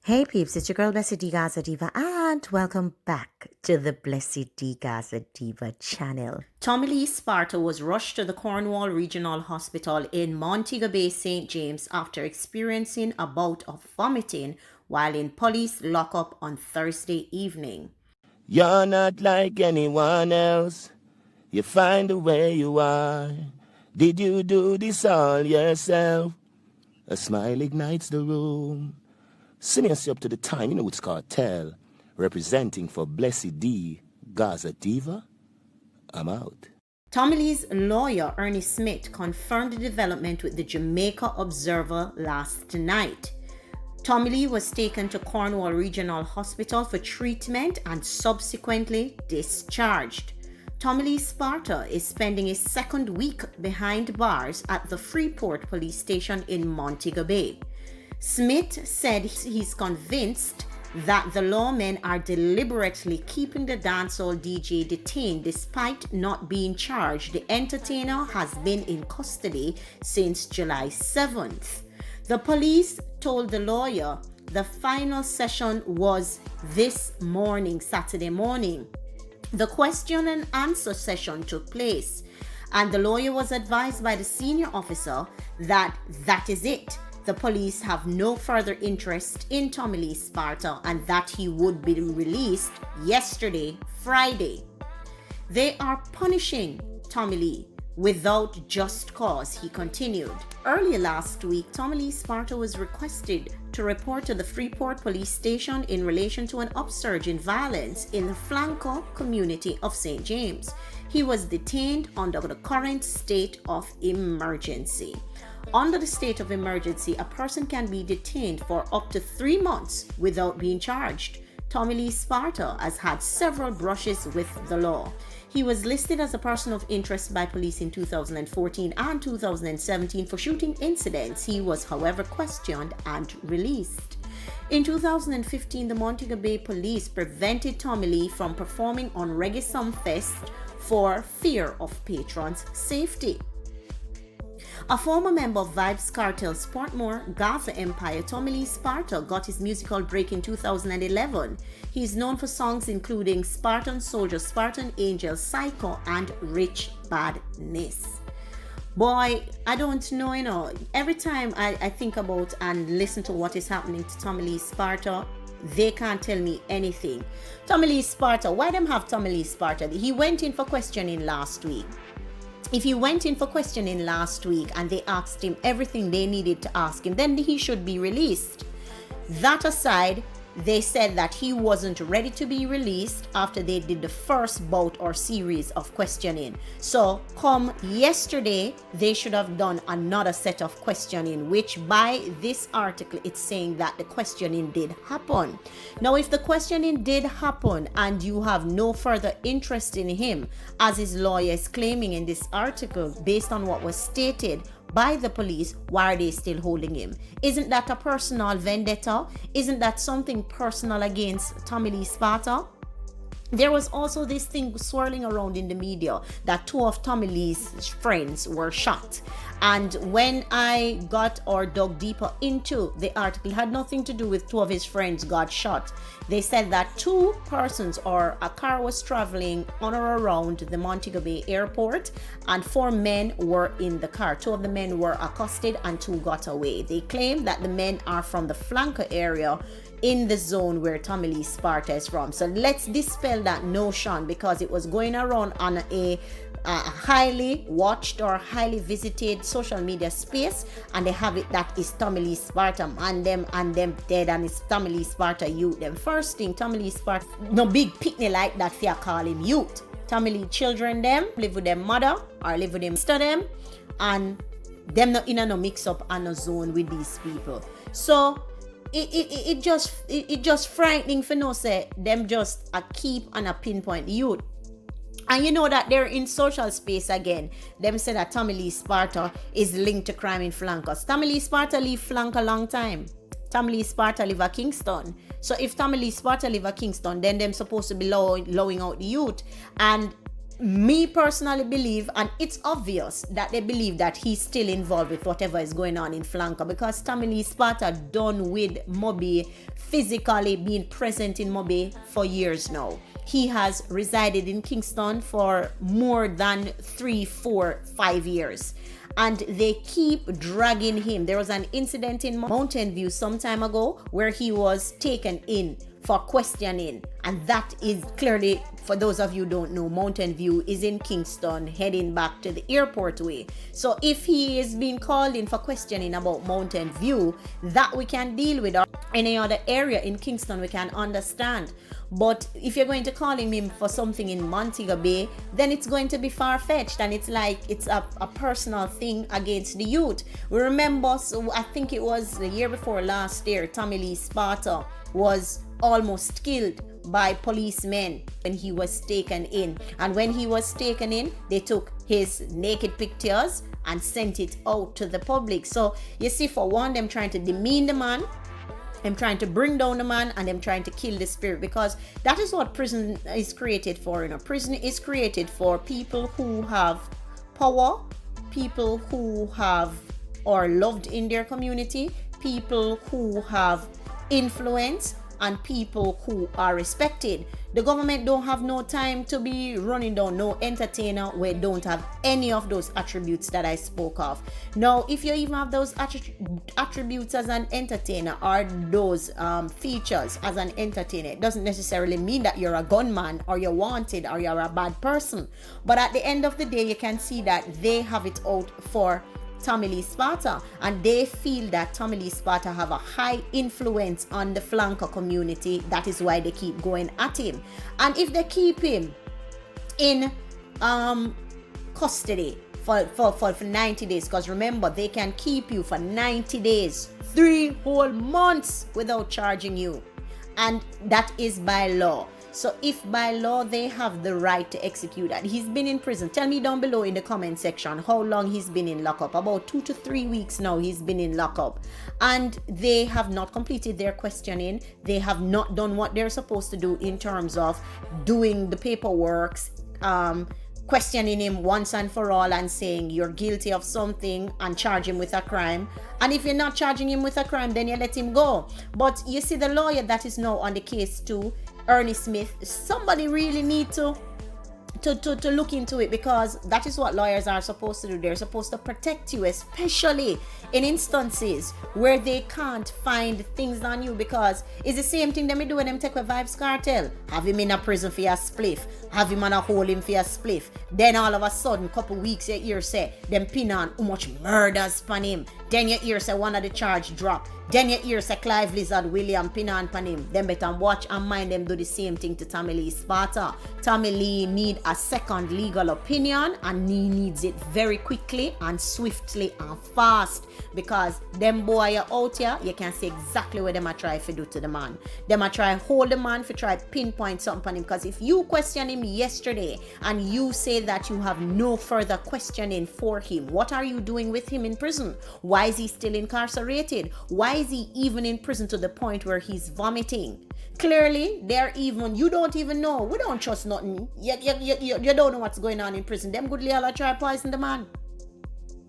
Hey peeps, it's your girl BlessydGazaDiva and welcome back to the BlessydGazaDiva channel. Tommy Lee Sparta was rushed to the Cornwall Regional Hospital in Montego Bay, St. James after experiencing a bout of vomiting while in police lockup on Thursday evening. You're not like anyone else. You find the way you are. Did you do this all yourself? A smile ignites the room. Singing us up to the time, you know it's Cartel, representing for BlessydGazaDiva. I'm out. Tommy Lee's lawyer, Ernie Smith, confirmed the development with the Jamaica Observer last night. Tommy Lee was taken to Cornwall Regional Hospital for treatment and subsequently discharged. Tommy Lee Sparta is spending his second week behind bars at the Freeport police station in Montego Bay. Smith said he's convinced that the lawmen are deliberately keeping the dancehall DJ detained despite not being charged. The entertainer has been in custody since July 7th. The police told the lawyer the final session was this morning, Saturday morning. The question and answer session took place, and the lawyer was advised by the senior officer that is it. The police have no further interest in Tommy Lee Sparta and that he would be released yesterday, Friday. They are punishing Tommy Lee without just cause, he continued. Earlier last week, Tommy Lee Sparta was requested to report to the Freeport police station in relation to an upsurge in violence in the Flanco community of St. James. He was detained under the current state of emergency. Under the state of emergency, a person can be detained for up to 3 months without being charged. Tommy Lee Sparta has had several brushes with the law. He was listed as a person of interest by police in 2014 and 2017 for shooting incidents. He was, however, questioned and released. In 2015, the Montego Bay police prevented Tommy Lee from performing on Reggae Sumfest for fear of patrons' safety. A former member of Vybz Kartel's Portmore Gaza Empire, Tommy Lee Sparta got his musical break in 2011. He is known for songs including Spartan Soldier, Spartan Angel, Psycho, and Rich Badness. Boy, I don't know, every time I think about and listen to what is happening to Tommy Lee Sparta, they can't tell me anything. Tommy Lee Sparta, why them have Tommy Lee Sparta? He went in for questioning last week. If he went in for questioning last week and they asked him everything they needed to ask him, then he should be released. That aside, they said that he wasn't ready to be released after they did the first bout or series of questioning. So come yesterday, they should have done another set of questioning, which by this article, it's saying that the questioning did happen. Now, if the questioning did happen and you have no further interest in him, as his lawyer is claiming in this article, based on what was stated by the police, why are they still holding him? Isn't that a personal vendetta? Isn't that something personal against Tommy Lee Sparta? There was also this thing swirling around in the media that 2 of Tommy Lee's friends were shot. And when I got or dug deeper into the article, it had nothing to do with 2 of his friends got shot. They said that 2 persons or a car was traveling on or around the Montego Bay airport and 4 men were in the car. 2 of the men were accosted and 2 got away. They claim that the men are from the Flanco area in the zone where Tommy Lee Sparta is from. So let's dispel that notion, because it was going around on a highly watched or highly visited social media space, and they have it that is Tommy Lee Sparta and them dead, and it's Tommy Lee Sparta youth. Them first thing, Tommy Lee Sparta no big picnic like that for call him youth. Tommy Lee children them live with their mother or live with them sister them, and them not in a no mix up and no zone with these people. So it just frightening for no say them just a keep and a pinpoint youth. And you know that they're in social space again. Them say that Tommy Lee Sparta is linked to crime in Flancos. Tommy Lee Sparta leave Flanco a long time. Tommy Lee Sparta live at Kingston. So if Tommy Lee Sparta live at Kingston, then them supposed to be allowing out the youth. And me personally believe, and it's obvious that they believe that he's still involved with whatever is going on in Flanker, because Tommy Lee Sparta done with Moby, physically being present in Moby for years now. He has resided in Kingston for more than 3, 4, 5 years. And they keep dragging him. There was an incident in Mountain View some time ago where he was taken in for questioning. And that is clearly, for those of you who don't know, Mountain View is in Kingston, heading back to the airport way. So if he is being called in for questioning about Mountain View, that we can deal with, or any other area in Kingston we can understand. But if you're going to call him for something in Montego Bay, then it's going to be far-fetched, and it's like it's a personal thing against the youth. We remember, so I think it was the year before last year, Tommy Lee Sparta was almost killed by policemen when he was taken in. And when he was taken in, they took his naked pictures and sent it out to the public. So you see, for one, them trying to demean the man, them trying to bring down the man, and them trying to kill the spirit, because that is what prison is created for. You know, prison is created for people who have power, people who have or loved in their community, people who have influence, and people who are respected. The government don't have no time to be running down no entertainer where don't have any of those attributes that I spoke of. Now, if you even have those attributes as an entertainer, or those features as an entertainer, it doesn't necessarily mean that you're a gunman or you're wanted or you're a bad person. But at the end of the day, you can see that they have it out for Tommy Lee Sparta, and they feel that Tommy Lee Sparta have a high influence on the flanker community. That is why they keep going at him. And if they keep him in custody for 90 days, because remember, they can keep you for 90 days, 3 whole months without charging you, and that is by law. So if by law they have the right to execute that. He's been in prison. Tell me down below in the comment section how long he's been in lockup. About 2 to 3 weeks now he's been in lockup. And they have not completed their questioning. They have not done what they're supposed to do in terms of doing the paperwork, questioning him once and for all and saying you're guilty of something and charge him with a crime. And if you're not charging him with a crime, then you let him go. But you see, the lawyer that is now on the case too, Ernie Smith, somebody really need to look into it, because that is what lawyers are supposed to do. They're supposed to protect you, especially in instances where they can't find things on you, because it's the same thing they do when them take a Vibes Cartel. Have him in a prison for a spliff, have him on a hole him for a spliff, then all of a sudden couple weeks you hear say them pin on how much murders upon him, then you hear say one of the charge drop, then you hear say Clive Lizard William pin on upon him. Them better watch and mind them do the same thing to Tommy Lee Sparta. Tommy Lee need a second legal opinion, and he needs it very quickly and swiftly and fast, because them boy are out here, you can see exactly what them are try to do to the man. Them are try hold the man for try pinpoint something on him, because if you question him yesterday and you say that you have no further questioning for him, what are you doing with him in prison? Why is he still incarcerated? Why is he even in prison to the point where he's vomiting? Clearly, you don't even know. We don't trust nothing. You don't know what's going on in prison. Them goodly all try poison the man.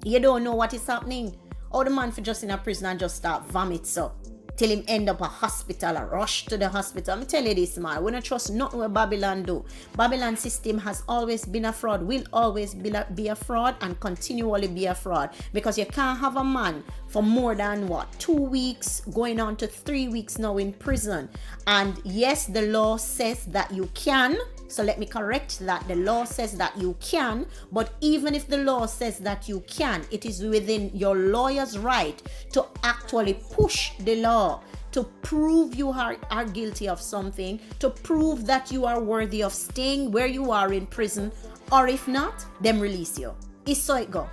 You don't know what is happening. Or the man for just in a prison and just start vomit so till him end up a hospital or rush to the hospital. I'm tell you this, man, we don't trust nothing what Babylon do. Babylon system has always been a fraud, will always be a fraud, and continually be a fraud, because you can't have a man for more than 2 weeks going on to 3 weeks now in prison. And yes, the law says that you can. So let me correct that. The law says that you can, but even if the law says that you can, it is within your lawyer's right to actually push the law to prove you are guilty of something, to prove that you are worthy of staying where you are in prison, or if not, them release you. It's so it go.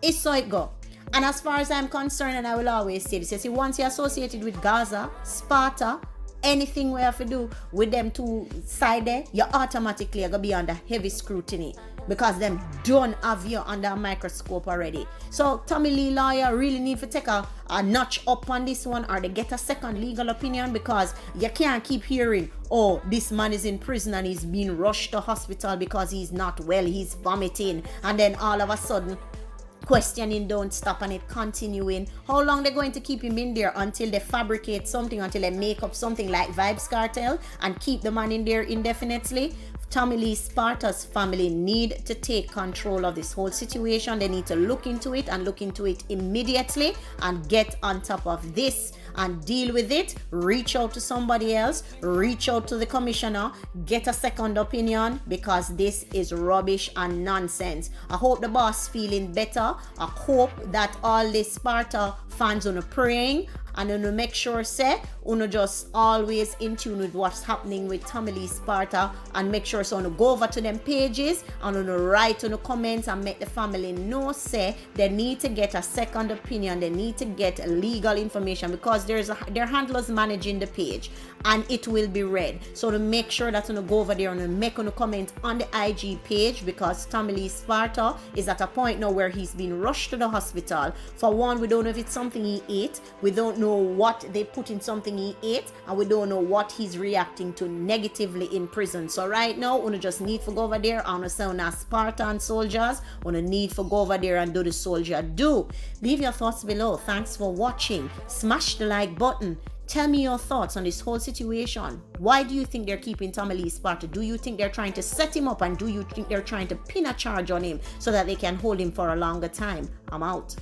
It's so it go. And as far as I'm concerned, and I will always say this, you see, once you're associated with Gaza, Sparta, anything we have to do with them two side there, you automatically are going to be under heavy scrutiny. because them don't have you under a microscope already. So Tommy Lee lawyer really need to take a notch up on this one, or they get a second legal opinion, because you can't keep hearing, oh, this man is in prison and he's being rushed to hospital because he's not well, he's vomiting, and then all of a sudden questioning don't stop and it continuing. How long they're going to keep him in there? Until they fabricate something, until they make up something like Vibes Cartel and keep the man in there indefinitely? Tommy Lee Sparta's family need to take control of this whole situation. They need to look into it, and look into it immediately, and get on top of this and deal with it. Reach out to somebody else, reach out to the commissioner, get a second opinion, because this is rubbish and nonsense. I hope the boss feeling better. I hope that all the Sparta fans are praying, and you make sure say you just always in tune with what's happening with Tommy Lee Sparta, and make sure so you go over to them pages and you write in the comments and make the family know say they need to get a second opinion, they need to get legal information, because their handlers managing the page and it will be read. So to make sure that you go over there and make a comment on the IG page, because Tommy Lee Sparta is at a point now where he's been rushed to the hospital. For one, we don't know if it's something he ate, we don't know what they put in something he ate, and we don't know what he's reacting to negatively in prison. So right now, we just need to go over there and sound as Spartan soldiers. We need to go over there and do the soldier do. Leave your thoughts below. Thanks for watching. Smash the like button. Tell me your thoughts on this whole situation. Why do you think they're keeping Tommy Lee Sparta? Do you think they're trying to set him up, and do you think they're trying to pin a charge on him so that they can hold him for a longer time? I'm out.